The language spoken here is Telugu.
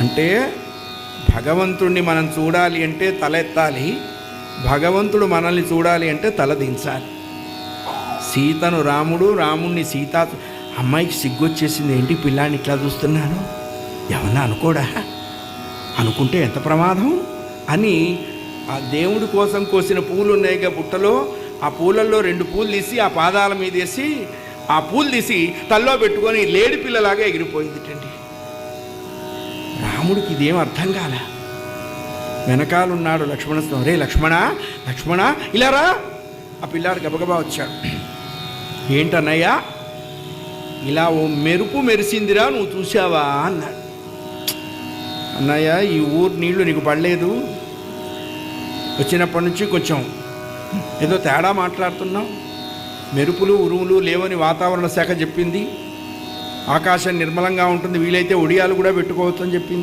అంటే భగవంతుణ్ణి మనం చూడాలి అంటే తల ఎత్తాలి, భగవంతుడు మనల్ని చూడాలి అంటే తల దించాలి. సీతను రాముడు, రాముణ్ణి సీత. అమ్మాయికి సిగ్గొచ్చేసింది, ఏంటి పిల్లాన్ని ఇట్లా చూస్తున్నాను, ఏమన్నా అనుకోడా, అనుకుంటే ఎంత ప్రమాదం అని ఆ దేవుడి కోసం కోసిన పూలు ఉన్నాయిగా బుట్టలో, ఆ పూలల్లో 2 పూలు తీసి ఆ పాదాల మీద వేసి ఆ పూలు తీసి తల్లో పెట్టుకొని లేడి పిల్లలాగా ఎగిరిపోయిందిటండి. రాముడికి ఇదేం అర్థం కాల. వెనకాలన్నాడు లక్ష్మణస్వామి, రే లక్ష్మణ లక్ష్మణ ఇలా రా. ఆ పిల్లాడు గబగబా వచ్చాడు. ఏంటన్నయ్యా, ఇలా ఓ మెరుపు మెరిసిందిరా, నువ్వు చూసావా అన్నాడు. అన్నయ్య, ఈ ఊరు నీళ్లు నీకు పడలేదు, వచ్చినప్పటి నుంచి కొంచెం ఏదో తేడా మాట్లాడుతున్నావు, మెరుపులు ఉరుములు లేవని వాతావరణ శాఖ చెప్పింది, ఆకాశం నిర్మలంగా ఉంటుంది, వీలైతే ఒడియాలు కూడా పెట్టుకోవచ్చని చెప్పింది.